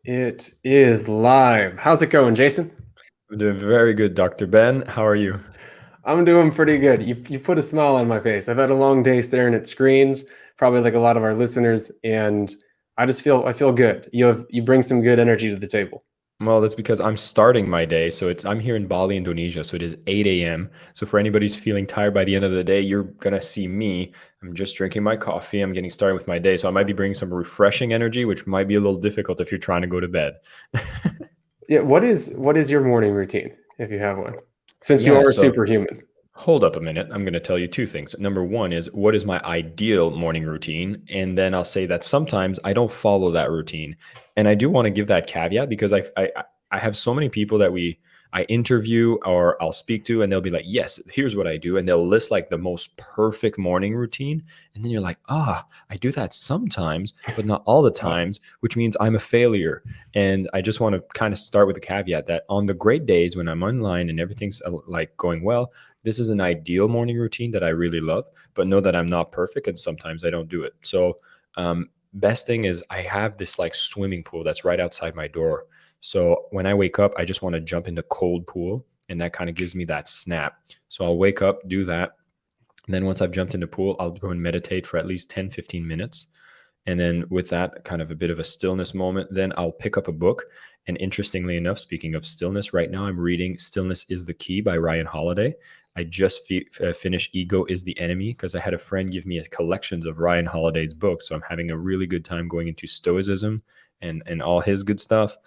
It is live. How's it going, Jason? I'm doing very good, Dr. Ben. How are you? I'm doing pretty good. You put a smile on my face. I've had a long day staring at screens, probably like a lot of our listeners, and I feel good. You bring some good energy to the table. Well, that's because I'm starting my day. I'm here in Bali, Indonesia. So it is 8 a.m. So for anybody who's feeling tired by the end of the day, you're gonna see me. I'm just drinking my coffee. I'm getting started with my day. So I might be bringing some refreshing energy, which might be a little difficult if you're trying to go to bed. Yeah, what is your morning routine, if you have one? Since you Yeah, are a so superhuman. hold up a minute. I'm going to tell you two things. Number one is what is my ideal morning routine? And then I'll say that sometimes I don't follow that routine. And I do want to give that caveat because I have so many people that I interview or I'll speak to, and they'll be like, yes, here's what I do. And they'll list like the most perfect morning routine. And then you're like, I do that sometimes, but not all the times, which means I'm a failure. And I just want to kind of start with the caveat that on the great days when I'm online and everything's like going well, this is an ideal morning routine that I really love, but know that I'm not perfect and sometimes I don't do it. So, best thing is I have this like swimming pool that's right outside my door. So when I wake up, I just want to jump in the cold pool, and that kind of gives me that snap. So I'll wake up, do that. And then once I've jumped in the pool, I'll go and meditate for at least 10, 15 minutes. And then with that kind of a bit of a stillness moment, then I'll pick up a book. And interestingly enough, speaking of stillness, right now I'm reading Stillness is the Key by Ryan Holiday. I just finished Ego is the Enemy because I had a friend give me a collections of Ryan Holiday's books. So I'm having a really good time going into Stoicism and all his good stuff.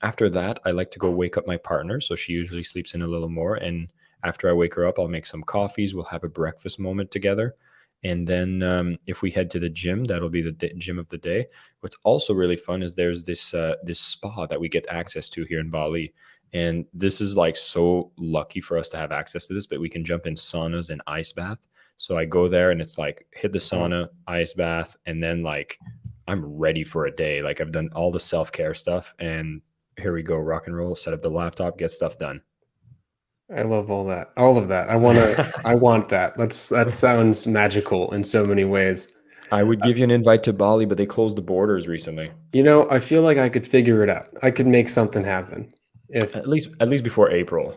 After that, I like to go wake up my partner. So she usually sleeps in a little more. And after I wake her up, I'll make some coffees. We'll have a breakfast moment together. And then if we head to the gym, that'll be the gym of the day. What's also really fun is there's this spa that we get access to here in Bali. And this is like so lucky for us to have access to this, but we can jump in saunas and ice bath. So I go there and it's like hit the sauna, ice bath, and then like I'm ready for a day. Like I've done all the self-care stuff and here we go, rock and roll, set up the laptop, get stuff done. I love all that. All of that. I want that. That sounds magical in so many ways. I would give you an invite to Bali, but they closed the borders recently. I feel like I could figure it out. I could make something happen. If At least before April.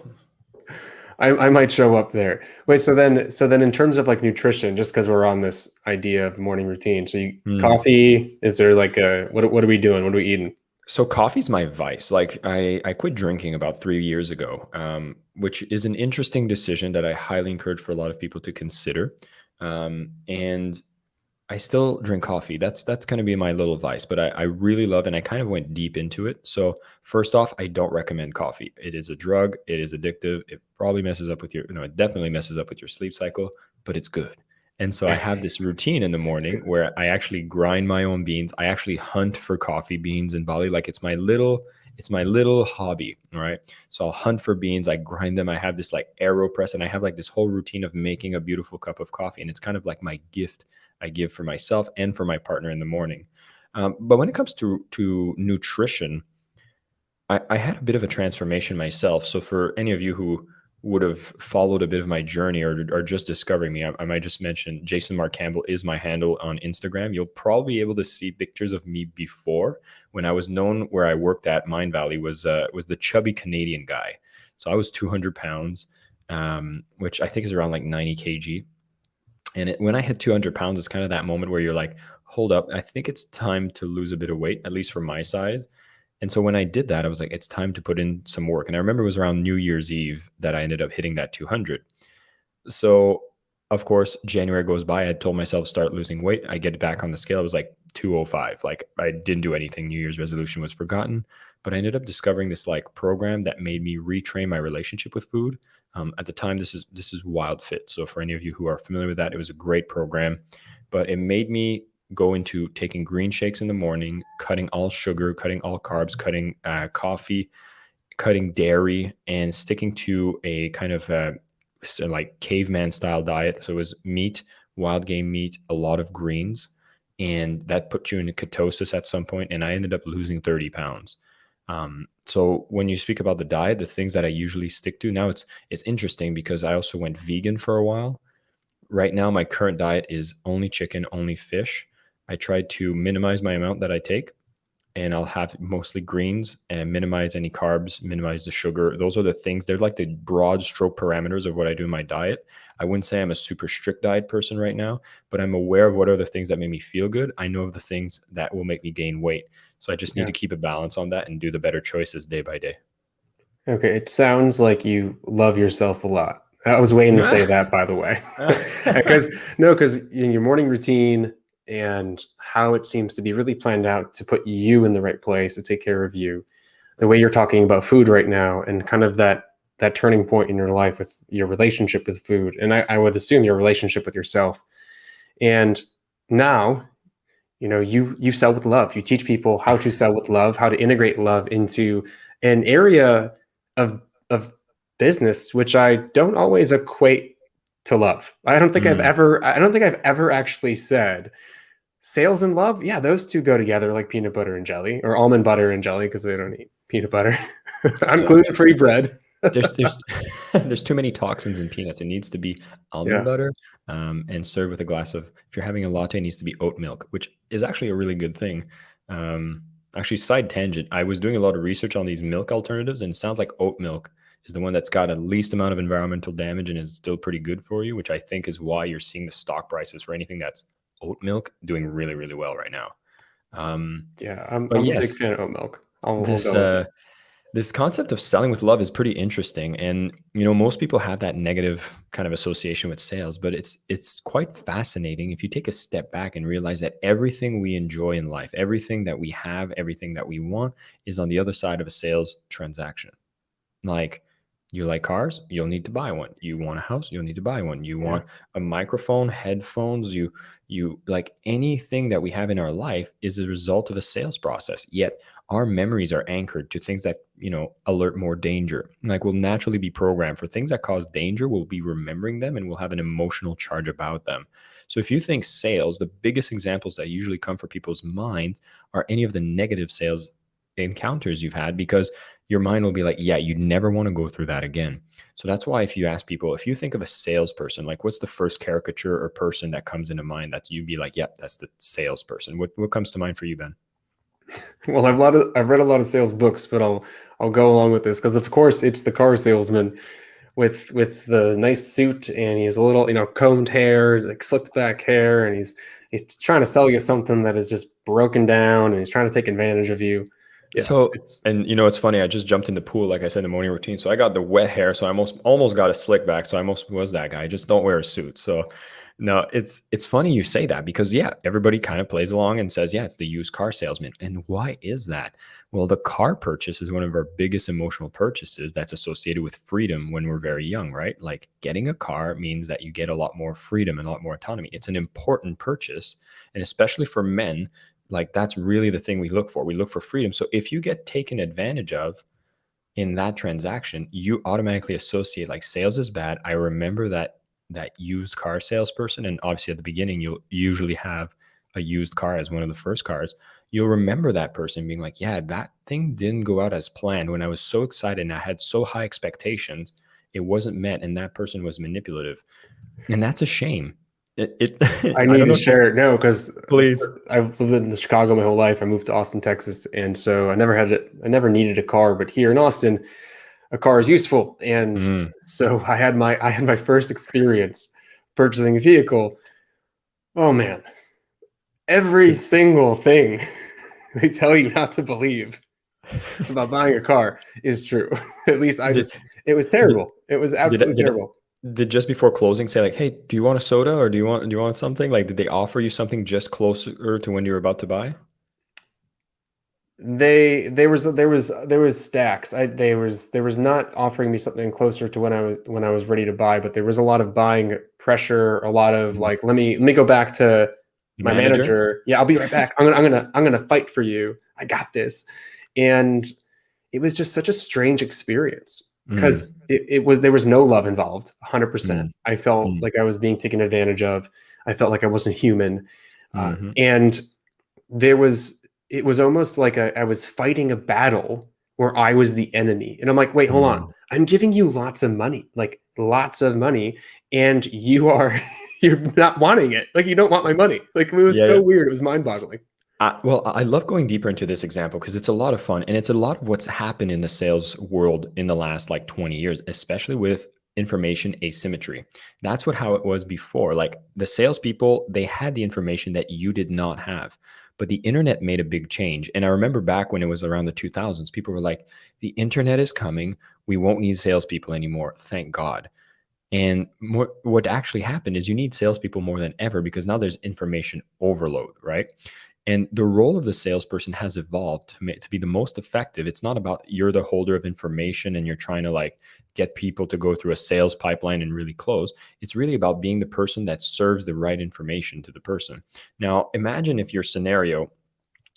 I might show up there. Wait, so then in terms of like nutrition, just because we're on this idea of morning routine, so coffee, is there like what are we doing? What are we eating? So coffee's my vice. Like I quit drinking about 3 years ago, which is an interesting decision that I highly encourage for a lot of people to consider. And I still drink coffee. That's going to be my little vice, but I really love, and I kind of went deep into it. So first off, I don't recommend coffee. It is a drug. It is addictive. It probably messes up with it definitely messes up with your sleep cycle, but it's good. And so I have this routine in the morning where I actually grind my own beans. I actually hunt for coffee beans in Bali. Like it's my little hobby. All right. So I'll hunt for beans. I grind them. I have this like AeroPress, and I have like this whole routine of making a beautiful cup of coffee. And it's kind of like my gift I give for myself and for my partner in the morning. But when it comes to nutrition, I had a bit of a transformation myself. So for any of you who would have followed a bit of my journey or just discovering me, I might just mention Jason Marc Campbell is my handle on Instagram. You'll probably be able to see pictures of me before when I was known where I worked at Mindvalley was the chubby Canadian guy. So I was 200 pounds, which I think is around like 90 kg. And when I hit 200 pounds, it's kind of that moment where you're like, hold up, I think it's time to lose a bit of weight, at least for my size. And so when I did that, I was like, it's time to put in some work. And I remember it was around New Year's Eve that I ended up hitting that 200. So, of course, January goes by. I told myself start losing weight. I get back on the scale. It was like 205. Like I didn't do anything. New Year's resolution was forgotten. But I ended up discovering this like program that made me retrain my relationship with food. At the time, this is Wild Fit. So for any of you who are familiar with that, it was a great program. But it made me go into taking green shakes in the morning, cutting all sugar, cutting all carbs, cutting coffee, cutting dairy, and sticking to a kind of like caveman style diet. So it was meat, wild game meat, a lot of greens, and that put you into ketosis at some point. And I ended up losing 30 pounds. So when you speak about the diet, the things that I usually stick to now, it's interesting because I also went vegan for a while. Right now, my current diet is only chicken, only fish. I tried to minimize my amount that I take. and I'll have mostly greens and minimize any carbs, minimize the sugar. Those are the things. They're like the broad stroke parameters of what I do in my diet. I wouldn't say I'm a super strict diet person right now, but I'm aware of what are the things that make me feel good. I know of the things that will make me gain weight. So I just need Yeah. to keep a balance on that and do the better choices day by day. Okay, it sounds like you love yourself a lot. I was waiting to say that, by the way. Because in your morning routine and how it seems to be really planned out to put you in the right place to take care of you, the way you're talking about food right now, and kind of that turning point in your life with your relationship with food, and I would assume your relationship with yourself. And now, you sell with love. You teach people how to sell with love, how to integrate love into an area of business, which I don't always equate to love. I don't think I've ever actually said sales and love. Yeah, those two go together like peanut butter and jelly, or almond butter and jelly, because they don't eat peanut butter. I'm gluten-free bread. There's there's too many toxins in peanuts. It needs to be almond butter, and served with a glass of, if you're having a latte, it needs to be oat milk, which is actually a really good thing. Actually, side tangent, I was doing a lot of research on these milk alternatives, and it sounds like oat milk is the one that's got a least amount of environmental damage and is still pretty good for you, which I think is why you're seeing the stock prices for anything that's oat milk doing really, really well right now. I'm a big fan of oat milk. I'll go with it. This concept of selling with love is pretty interesting. And, most people have that negative kind of association with sales, but it's quite fascinating if you take a step back and realize that everything we enjoy in life, everything that we have, everything that we want is on the other side of a sales transaction. Like, you like cars, you'll need to buy one. You want a house, you'll need to buy one. You want a microphone, headphones, you like anything that we have in our life is a result of a sales process. Yet our memories are anchored to things that, alert more danger. Like, we'll naturally be programmed for things that cause danger. We'll be remembering them and we'll have an emotional charge about them. So if you think sales, the biggest examples that usually come for people's minds are any of the negative sales encounters you've had, because your mind will be like, yeah, you'd never want to go through that again. So that's why if you ask people, if you think of a salesperson, like, what's the first caricature or person that comes into mind that you'd be like, yep, that's the salesperson. What comes to mind for you, Ben? Well, I've read a lot of sales books, but I'll go along with this because, of course, it's the car salesman with the nice suit, and he has a little, combed hair, like slicked back hair, and he's trying to sell you something that is just broken down, and he's trying to take advantage of you. Yeah, it's funny. I just jumped in the pool, like I said, in the morning routine. So I got the wet hair. So I almost got a slick back. So I almost was that guy. I just don't wear a suit. So no, it's funny you say that, because everybody kind of plays along and says, it's the used car salesman. And why is that? Well, the car purchase is one of our biggest emotional purchases that's associated with freedom when we're very young, right? Like, getting a car means that you get a lot more freedom and a lot more autonomy. It's an important purchase. And especially for men, like, that's really the thing we look for. We look for freedom. So if you get taken advantage of in that transaction, you automatically associate, like, sales is bad. I remember that used car salesperson. And obviously at the beginning, you'll usually have a used car as one of the first cars. You'll remember that person being like, yeah, that thing didn't go out as planned. When I was so excited and I had so high expectations, it wasn't met. And that person was manipulative. And that's a shame. I need to share it. No, because please. I've lived in Chicago my whole life. I moved to Austin, Texas, and so I never needed a car. But here in Austin, a car is useful, and so I had my first experience purchasing a vehicle. Oh man, every single thing they tell you not to believe about buying a car is true. At least it was terrible. It was absolutely terrible. Did just before closing say, like, hey, do you want a soda, or do you want something? Like, did they offer you something just closer to when you were about to buy? There was stacks. There was not offering me something closer to when I was ready to buy, but there was a lot of buying pressure, a lot of like, let me go back to my manager. Yeah, I'll be right back. I'm gonna fight for you. I got this. And it was just such a strange experience, because there was no love involved, 100%. I felt like I was being taken advantage of. I felt like I wasn't human. And it was almost like I was fighting a battle where I was the enemy. And I'm like, wait, hold on. I'm giving you lots of money, and you're not wanting it. Like, you don't want my money. Like, it was so weird. It was mind boggling. Well, I love going deeper into this example because it's a lot of fun and it's a lot of what's happened in the sales world in the last like 20 years, especially with information asymmetry. That's how it was before. Like the salespeople, they had the information that you did not have, but the internet made a big change. And I remember back when it was around the 2000s, people were like, the internet is coming. We won't need salespeople anymore. Thank God. And what actually happened is you need salespeople more than ever because now there's information overload, right? And the role of the salesperson has evolved to be the most effective. It's not about you're the holder of information and you're trying to like get people to go through a sales pipeline and really close. It's really about being the person that serves the right information to the person. Now, imagine if your scenario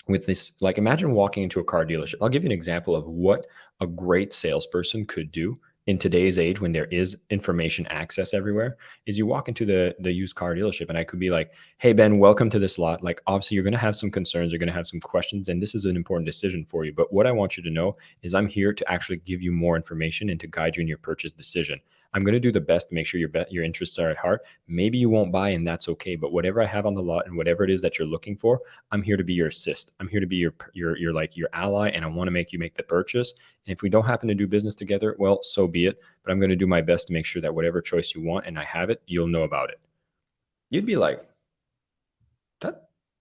with this, like imagine walking into a car dealership. I'll give you an example of what a great salesperson could do in today's age when there is information access everywhere. Is you walk into the used car dealership and I could be like, hey Ben, welcome to this lot. Like obviously you're going to have some concerns, you're going to have some questions, and this is an important decision for you, but what I want you to know is I'm here to actually give you more information and to guide you in your purchase decision. I'm going to do the best to make sure your interests are at heart. Maybe you won't buy and that's okay, but whatever I have on the lot and whatever it is that you're looking for, I'm here to be your assist. I'm here to be your like your ally, and I want to make you make the purchase. And if we don't happen to do business together, well, so be it. But I'm going to do my best to make sure that whatever choice you want and I have it, you'll know about it. You'd be like,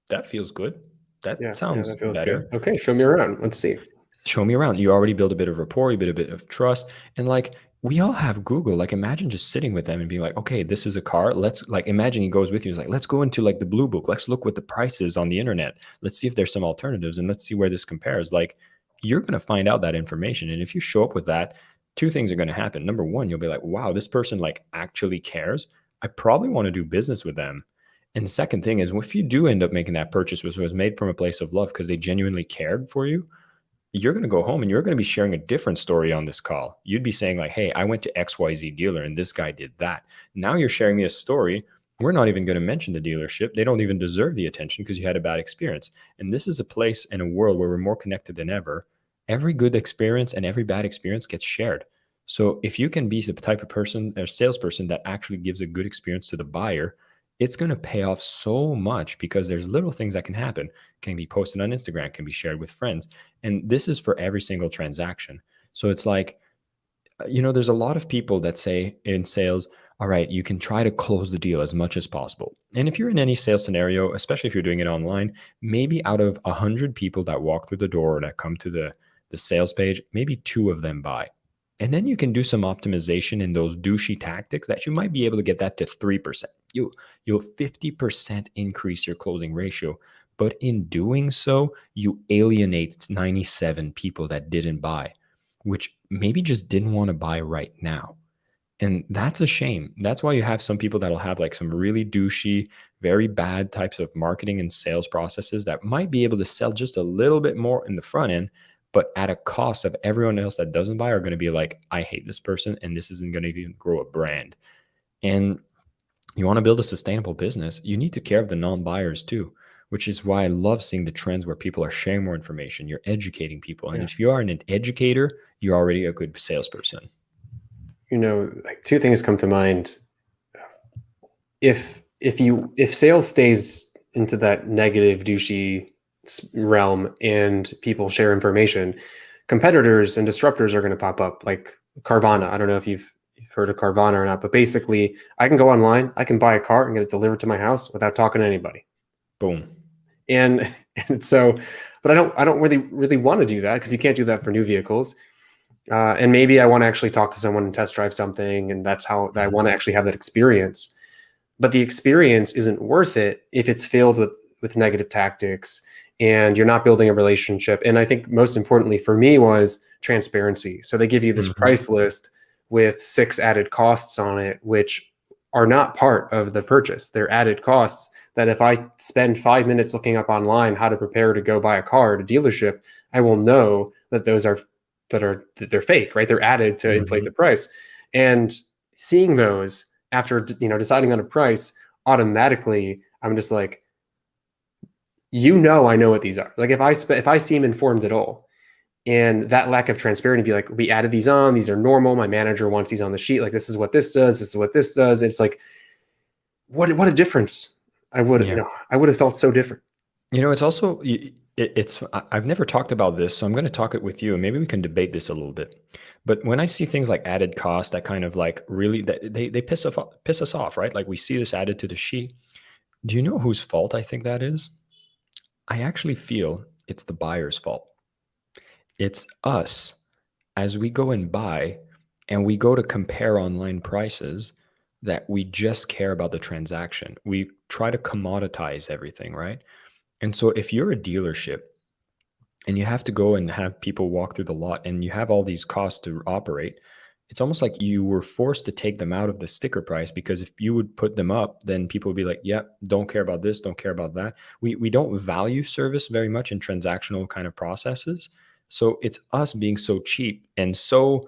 that feels good. That sounds that feels better. good. Okay, show me around. Let's see. Show me around. You already build a bit of rapport, you build a bit of trust. And like, we all have Google. Like, imagine just sitting with them and being like, okay, this is a car. Let's like, imagine he goes with you. He's like, let's go into like the blue book. Let's look what the price is on the internet. Let's see if there's some alternatives and let's see where this compares. Like, you're going to find out that information. And if you show up with that, two things are going to happen. Number one, you'll be like, wow, this person like actually cares. I probably want to do business with them. And the second thing is, if you do end up making that purchase, which was made from a place of love because they genuinely cared for you, you're going to go home and you're going to be sharing a different story on this call. You'd be saying like, hey, I went to XYZ dealer and this guy did that. Now you're sharing me a story. We're not even going to mention the dealership. They don't even deserve the attention because you had a bad experience. And this is a place and a world where we're more connected than ever. Every good experience and every bad experience gets shared. So if you can be the type of person or salesperson that actually gives a good experience to the buyer, it's going to pay off so much because there's little things that can happen, can be posted on Instagram, can be shared with friends. And this is for every single transaction. So it's like, there's a lot of people that say in sales, all right, you can try to close the deal as much as possible. And if you're in any sales scenario, especially if you're doing it online, maybe out of 100 people that walk through the door or that come to the sales page, maybe 2 of them buy. And then you can do some optimization in those douchey tactics that you might be able to get that to 3%. You'll 50% increase your closing ratio. But in doing so, you alienate 97 people that didn't buy, which maybe just didn't want to buy right now. And that's a shame. That's why you have some people that'll have like some really douchey, very bad types of marketing and sales processes that might be able to sell just a little bit more in the front end, but at a cost of everyone else that doesn't buy are going to be like, I hate this person and this isn't going to even grow a brand. And you want to build a sustainable business, you need to care of the non-buyers too, which is why I love seeing the trends where people are sharing more information. You're educating people. And if you are an educator, you're already a good salesperson. Like 2 things come to mind. If sales stays into that negative, douchey realm and people share information, competitors and disruptors are going to pop up, like Carvana. I don't know if you've heard of Carvana or not, but basically I can go online, I can buy a car and get it delivered to my house without talking to anybody. Boom. And so, but I don't really want to do that because you can't do that for new vehicles. And maybe I want to actually talk to someone and test drive something, and that's how I want to actually have that experience. But the experience isn't worth it if it's filled with negative tactics and you're not building a relationship. And I think most importantly for me was transparency. So they give you this price list with 6 added costs on it, which are not part of the purchase. They're added costs that if I spend 5 minutes looking up online how to prepare to go buy a car at a dealership, I will know that they're fake, right? They're added to inflate the price. And seeing those after, deciding on a price, automatically, I'm just like, I know what these are. Like if I seem informed at all, and that lack of transparency, be like, we added these on, these are normal. My manager wants these on the sheet. Like, this is what this does. This is what this does. It's like, what a difference. I would have felt so different. It's also I've never talked about this, so I'm going to talk it with you, and maybe we can debate this a little bit. But when I see things like added cost, that kind of like really that they piss us off, right? Like we see this added to the sheet. Do you know whose fault I think that is? I actually feel it's the buyer's fault. It's us as we go and buy and we go to compare online prices that we just care about the transaction. We try to commoditize everything, right? And so if you're a dealership and you have to go and have people walk through the lot and you have all these costs to operate, it's almost like you were forced to take them out of the sticker price, because if you would put them up, then people would be like, yeah, don't care about this, don't care about that. We don't value service very much in transactional kind of processes. So it's us being so cheap and so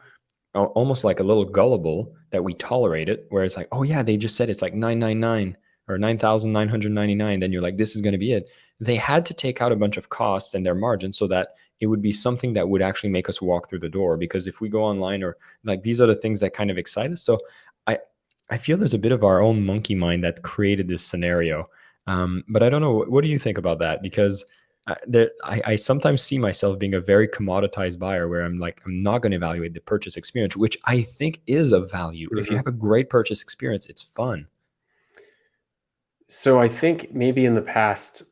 almost like a little gullible that we tolerate it, where it's like, oh yeah, they just said it's like 999 or 9,999. Then you're like, this is going to be it. They had to take out a bunch of costs and their margin so that it would be something that would actually make us walk through the door. Because if we go online, or like, these are the things that kind of excite us. So I feel there's a bit of our own monkey mind that created this scenario. But I don't know. What do you think about that? Because I sometimes see myself being a very commoditized buyer, where I'm like, I'm not going to evaluate the purchase experience, which I think is of value. If you have a great purchase experience, it's fun. So I think maybe in the past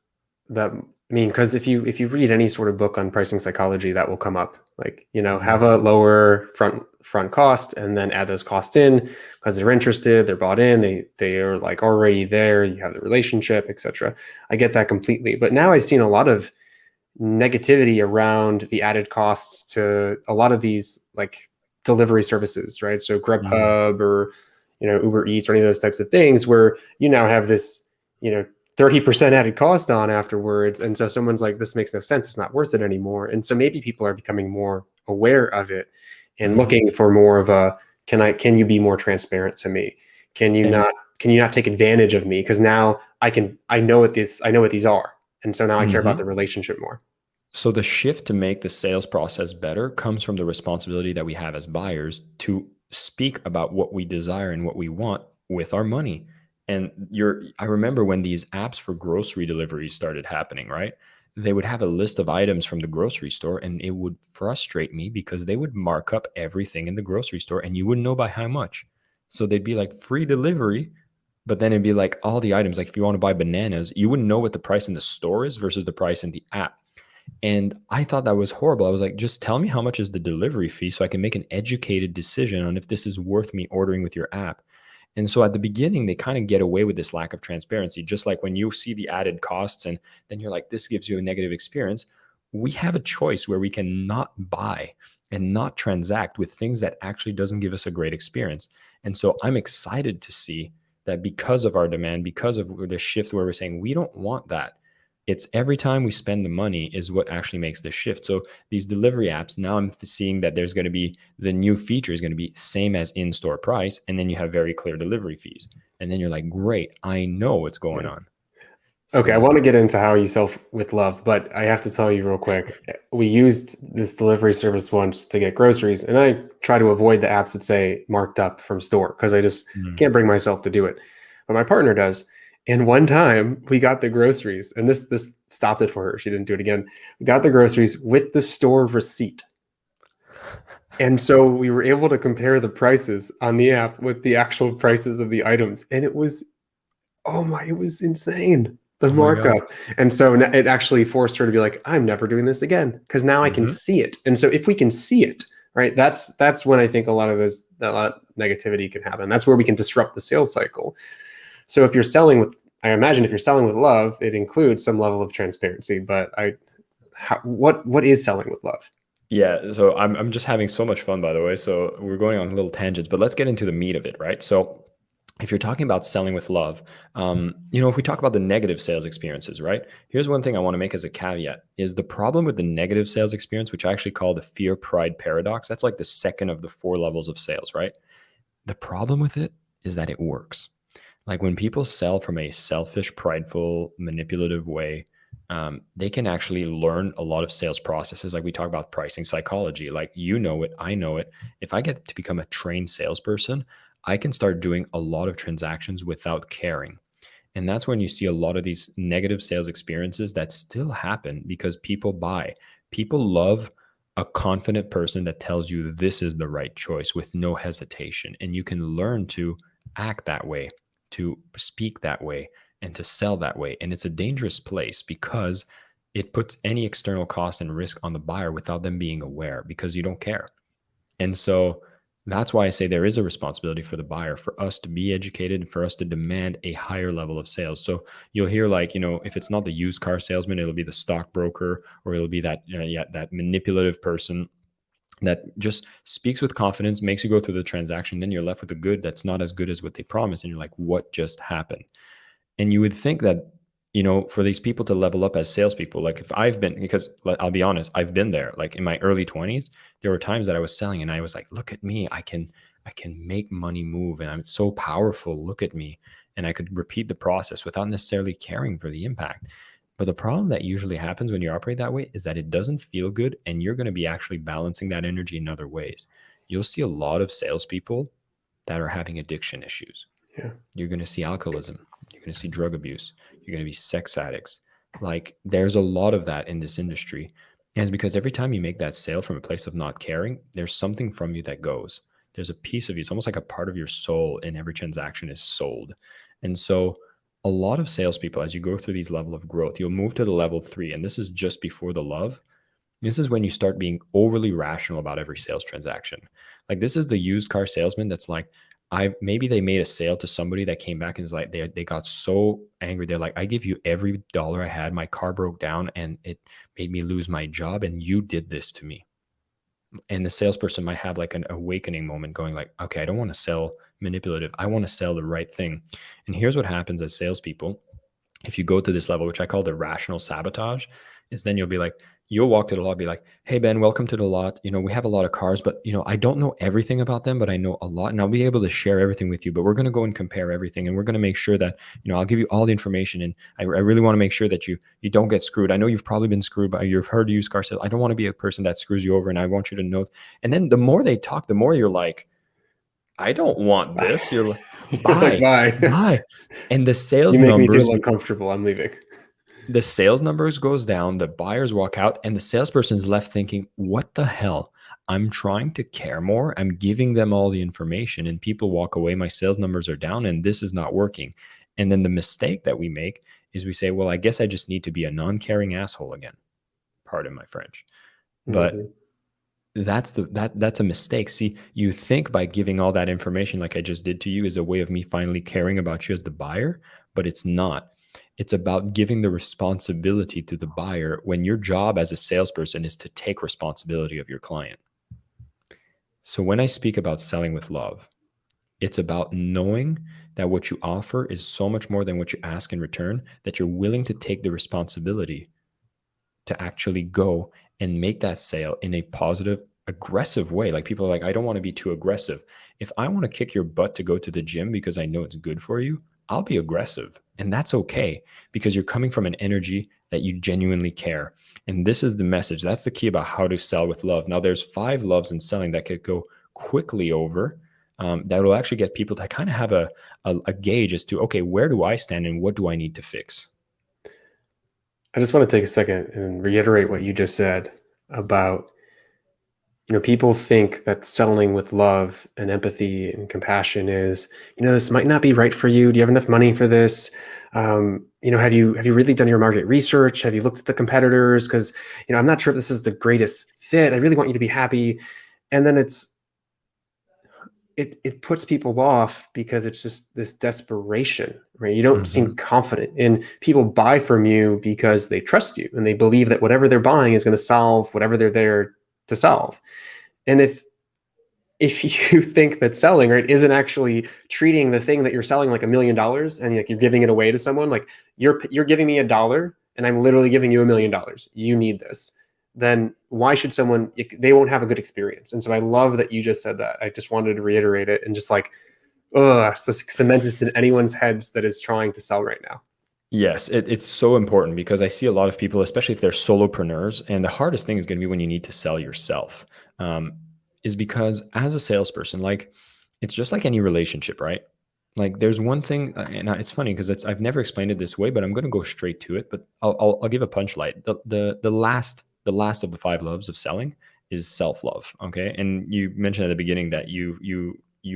because if you read any sort of book on pricing psychology, that will come up. Like, have a lower front cost and then add those costs in because they're interested, they're bought in, they are like already there, you have the relationship, etc. I get that completely. But now I've seen a lot of negativity around the added costs to a lot of these like delivery services, right? So Grubhub or Uber Eats or any of those types of things, where you now have this 30% added cost on afterwards. And so someone's like, this makes no sense. It's not worth it anymore. And so maybe people are becoming more aware of it and looking for more of a, can you be more transparent to me? Can you not take advantage of me? Because now I know what these are. And so now I care about the relationship more. So the shift to make the sales process better comes from the responsibility that we have as buyers to speak about what we desire and what we want with our money. And I remember when these apps for grocery deliveries started happening, right? They would have a list of items from the grocery store, and it would frustrate me because they would mark up everything in the grocery store and you wouldn't know by how much. So they'd be like free delivery, but then it'd be like all the items, like if you want to buy bananas, you wouldn't know what the price in the store is versus the price in the app. And I thought that was horrible. I was like, just tell me how much is the delivery fee so I can make an educated decision on if this is worth me ordering with your app. And so at the beginning, they kind of get away with this lack of transparency. Just like when you see the added costs and then you're like, this gives you a negative experience. We have a choice where we can not buy and not transact with things that actually doesn't give us a great experience. And so I'm excited to see that because of our demand, because of the shift where we're saying we don't want that. It's every time we spend the money is what actually makes the shift. So these delivery apps, now I'm seeing that there's going to be the new feature is going to be same as in-store price. And then you have very clear delivery fees. And then you're like, great, I know what's going on. Okay, I want to get into how you sell with love, but I have to tell you real quick. We used this delivery service once to get groceries, and I try to avoid the apps that say marked up from store because I just can't bring myself to do it. But my partner does. And one time we got the groceries, and this stopped it for her. She didn't do it again. We got the groceries with the store receipt. And so we were able to compare the prices on the app with the actual prices of the items. And it was insane, the markup. And so it actually forced her to be like, I'm never doing this again because now I can see it. And so if we can see it, right, that's when I think a lot of negativity can happen. That's where we can disrupt the sales cycle. So if you're selling with, I imagine if you're selling with love, it includes some level of transparency. But what is selling with love? Yeah, so I'm just having so much fun, by the way. So we're going on little tangents, but let's get into the meat of it, right? So if you're talking about selling with love, if we talk about the negative sales experiences, right? Here's one thing I want to make as a caveat is the problem with the negative sales experience, which I actually call the fear pride paradox. That's like the second of the 4 levels of sales, right? The problem with it is that it works. Like when people sell from a selfish, prideful, manipulative way, they can actually learn a lot of sales processes. Like we talk about pricing psychology, like you know it, I know it. If I get to become a trained salesperson, I can start doing a lot of transactions without caring. And that's when you see a lot of these negative sales experiences that still happen because people buy. People love a confident person that tells you this is the right choice with no hesitation. And you can learn to act that way, to speak that way, and to sell that way. And it's a dangerous place because it puts any external cost and risk on the buyer without them being aware because you don't care. And so that's why I say there is a responsibility for the buyer, for us to be educated and for us to demand a higher level of sales. So you'll hear like, if it's not the used car salesman, it'll be the stockbroker, or it'll be that, that manipulative person that just speaks with confidence, makes you go through the transaction. Then you're left with a good that's not as good as what they promised. And you're like, what just happened? And you would think that, for these people to level up as salespeople, like if I've been, because I'll be honest, I've been there, like in my early 20s, there were times that I was selling and I was like, look at me, I can make money move and I'm so powerful, look at me. And I could repeat the process without necessarily caring for the impact. But the problem that usually happens when you operate that way is that it doesn't feel good and you're going to be actually balancing that energy in other ways. You'll see a lot of salespeople that are having addiction issues. Yeah. You're going to see alcoholism. You're going to see drug abuse. You're going to be sex addicts. Like there's a lot of that in this industry. And it's because every time you make that sale from a place of not caring, there's something from you that goes. There's a piece of you. It's almost like a part of your soul in every transaction is sold. And so a lot of salespeople, as you go through these level of growth, you'll move to the level 3. And this is just before the love. This is when you start being overly rational about every sales transaction. Like this is the used car salesman that's like, maybe they made a sale to somebody that came back and is like, they got so angry. They're like, I give you every dollar I had. My car broke down and it made me lose my job. And you did this to me. And the salesperson might have like an awakening moment going like, okay, I don't want to sell manipulative. I want to sell the right thing. And here's what happens as salespeople. If you go to this level, which I call the rational sabotage, is then you'll be like, you'll walk to the lot, be like, hey, Ben, welcome to the lot. We have a lot of cars, but, I don't know everything about them, but I know a lot and I'll be able to share everything with you, but we're going to go and compare everything. And we're going to make sure that, I'll give you all the information. And I really want to make sure that you don't get screwed. I know you've probably been screwed by, you've heard used car sales. I don't want to be a person that screws you over. And I want you to know. And then the more they talk, the more you're like, I don't want this. You're like, bye. And the sales you make numbers, me feel uncomfortable. I'm leaving. The sales numbers goes down, the buyers walk out, and the salesperson's left thinking, what the hell? I'm trying to care more. I'm giving them all the information and people walk away. My sales numbers are down and this is not working. And then the mistake that we make is we say, well, I guess I just need to be a non-caring asshole again. Pardon my French. But that's a mistake. See, you think by giving all that information like I just did to you is a way of me finally caring about you as the buyer, but it's not. It's about giving the responsibility to the buyer when your job as a salesperson is to take responsibility of your client. So when I speak about selling with love, it's about knowing that what you offer is so much more than what you ask in return, that you're willing to take the responsibility to actually go and make that sale in a positive, aggressive way. Like people are like, I don't want to be too aggressive. If I want to kick your butt to go to the gym because I know it's good for you, I'll be aggressive. And that's okay because you're coming from an energy that you genuinely care. And this is the message. That's the key about how to sell with love. Now there's 5 loves in selling that could go quickly over that will actually get people to kind of have a gauge as to, okay, where do I stand and what do I need to fix? I just want to take a second and reiterate what you just said about, people think that selling with love and empathy and compassion is, this might not be right for you. Do you have enough money for this? Have you really done your market research? Have you looked at the competitors? Because, I'm not sure if this is the greatest fit. I really want you to be happy. And then it puts people off because it's just this desperation, right? You don't seem confident, and people buy from you because they trust you and they believe that whatever they're buying is going to solve whatever they're there to solve. And if you think that selling, right, isn't actually treating the thing that you're selling like $1 million and like you're giving it away to someone, like you're giving me $1 and I'm literally giving you $1 million. You need this. Then why should they won't have a good experience. And so I love that you just said that. I just wanted to reiterate it and just like, cement it in anyone's heads that is trying to sell right now. Yes, it's so important because I see a lot of people, especially if they're solopreneurs, and the hardest thing is going to be when you need to sell yourself, is because as a salesperson, like it's just like any relationship, right? Like there's one thing, and it's funny because I've never explained it this way, but I'm going to go straight to it. But I'll give a punchline. The last of the five loves of selling is self love. Okay, and you mentioned at the beginning that you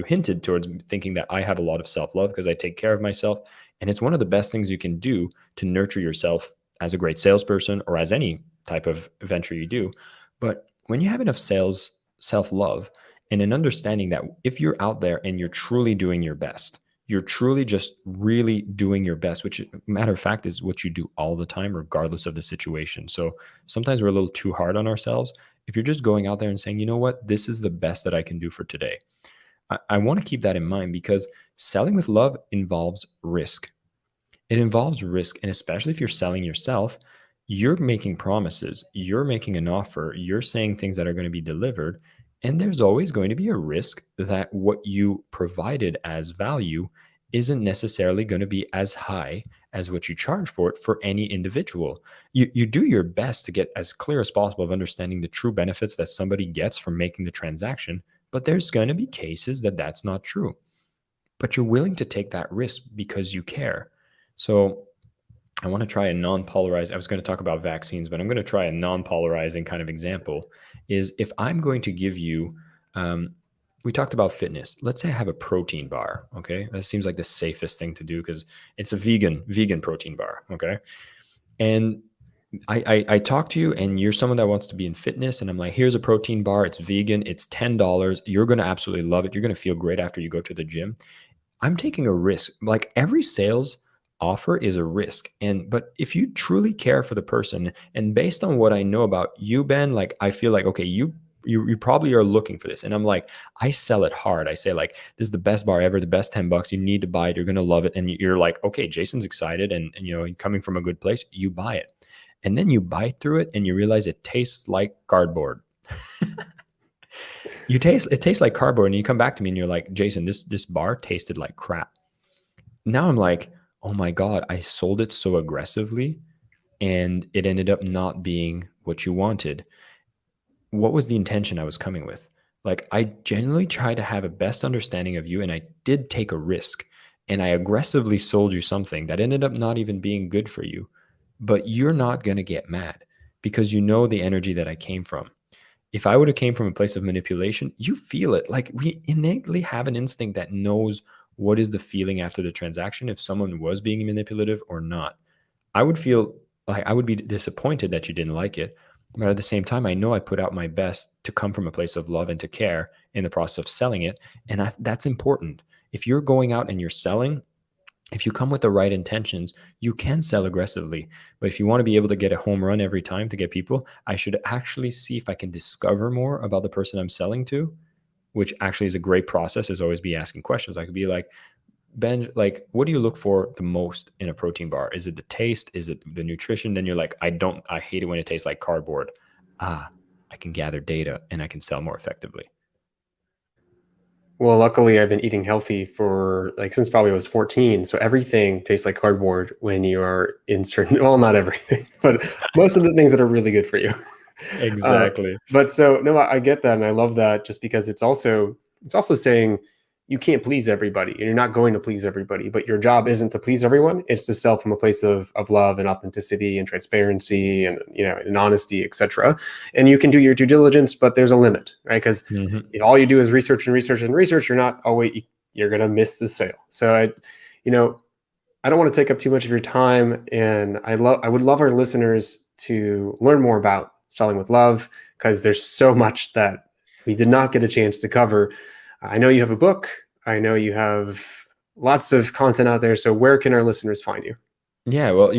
hinted towards thinking that I have a lot of self love because I take care of myself, and it's one of the best things you can do to nurture yourself as a great salesperson or as any type of venture you do. But when you have enough sales self love and an understanding that if you're out there and you're truly doing your best, you're truly just really doing your best, which matter of fact is what you do all the time, regardless of the situation. So sometimes we're a little too hard on ourselves. If you're just going out there and saying, you know what, this is the best that I can do for today. I want to keep that in mind because selling with love involves risk. It involves risk. And especially if you're selling yourself, you're making promises, you're making an offer, you're saying things that are going to be delivered. And there's always going to be a risk that what you provided as value isn't necessarily going to be as high as what you charge for it for any individual. You do your best to get as clear as possible of understanding the true benefits that somebody gets from making the transaction, but there's going to be cases that that's not true. But you're willing to take that risk because you care. So I want to try a non-polarized, I was going to talk about vaccines, but I'm going to try a non-polarizing kind of example is if I'm going to give you, we talked about fitness. Let's say I have a protein bar. Okay. That seems like the safest thing to do because it's a vegan protein bar. Okay. And I talk to you and you're someone that wants to be in fitness and I'm like, here's a protein bar. It's vegan. It's $10. You're going to absolutely love it. You're going to feel great after you go to the gym. I'm taking a risk. Like every sales offer is a risk. But if you truly care for the person and based on what I know about you, Ben, like I feel like, okay, you probably are looking for this. And I'm like, I sell it hard. I say like, this is the best bar ever, the best $10. You need to buy it. You're going to love it. And you're like, okay, Jason's excited and you know, coming from a good place, you buy it. And then you bite through it and you realize it tastes like cardboard. It tastes like cardboard. And you come back to me and you're like, Jason, this bar tasted like crap. Now I'm like, oh my God, I sold it so aggressively and it ended up not being what you wanted. What was the intention I was coming with? Like I genuinely try to have a best understanding of you and I did take a risk and I aggressively sold you something that ended up not even being good for you. But you're not going to get mad because you know the energy that I came from. If I would have came from a place of manipulation, you feel it. Like we innately have an instinct that knows what is the feeling after the transaction if someone was being manipulative or not. I would feel like I would be disappointed that you didn't like it. But at the same time, I know I put out my best to come from a place of love and to care in the process of selling it. And that's important. If you're going out and you're selling, if you come with the right intentions, you can sell aggressively. But if you want to be able to get a home run every time to get people, I should actually see if I can discover more about the person I'm selling to, which actually is a great process, is always be asking questions. I could be like, Ben, like, what do you look for the most in a protein bar? Is it the taste? Is it the nutrition? Then you're like, I hate it when it tastes like cardboard. I can gather data and I can sell more effectively. Well, luckily I've been eating healthy for like since probably I was 14. So everything tastes like cardboard when you are in certain, well, not everything, but most of the things that are really good for you. Exactly. But so no, I get that. And I love that just because it's also saying you can't please everybody and you're not going to please everybody, but your job isn't to please everyone. It's to sell from a place of love and authenticity and transparency and, you know, and honesty, etc. And you can do your due diligence, but there's a limit, right? Because if all you do is research and research and research, you're going to miss the sale. So I don't want to take up too much of your time. And I would love our listeners to learn more about selling with love because there's so much that we did not get a chance to cover. I know you have a book. I know you have lots of content out there. So where can our listeners find you? Yeah, well,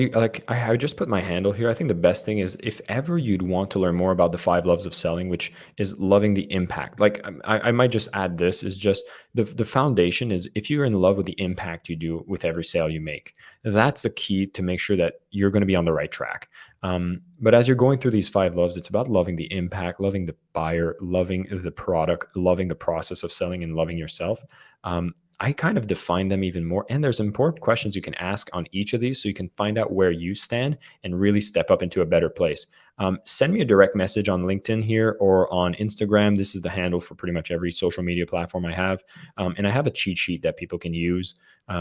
I just put my handle here. I think the best thing is if ever you'd want to learn more about the 5 loves of selling, which is loving the impact. Like I might just add this is just the foundation is if you're in love with the impact you do with every sale you make, that's the key to make sure that you're going to be on the right track. But as you're going through these 5 loves, it's about loving the impact, loving the buyer, loving the product, loving the process of selling and loving yourself. I kind of define them even more. And there's important questions you can ask on each of these so you can find out where you stand and really step up into a better place. Send me a direct message on LinkedIn here or on Instagram. This is the handle for pretty much every social media platform I have. And I have a cheat sheet that people can use.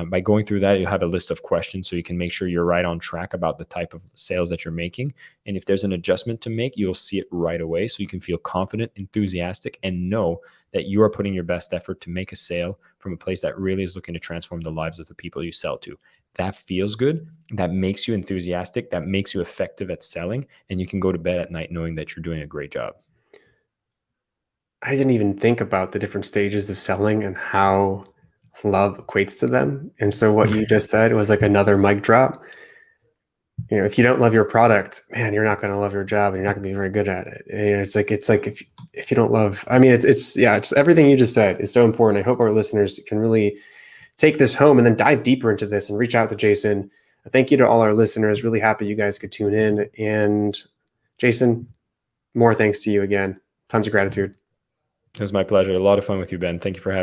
By going through that, you'll have a list of questions so you can make sure you're right on track about the type of sales that you're making. And if there's an adjustment to make, you'll see it right away so you can feel confident, enthusiastic, and know that you are putting your best effort to make a sale from a place that really is looking to transform the lives of the people you sell to. That feels good. That makes you enthusiastic. That makes you effective at selling. And you can go to bed at night knowing that you're doing a great job. I didn't even think about the different stages of selling and how love equates to them. And so what you just said was like another mic drop. You know, if you don't love your product, man, you're not going to love your job and you're not going to be very good at it. And it's like if you don't love, I mean, it's everything you just said is so important. I hope our listeners can really take this home and then dive deeper into this and reach out to Jason. Thank you to all our listeners. Really happy you guys could tune in. And Jason, more thanks to you again. Tons of gratitude. It was my pleasure. A lot of fun with you, Ben. Thank you for having me.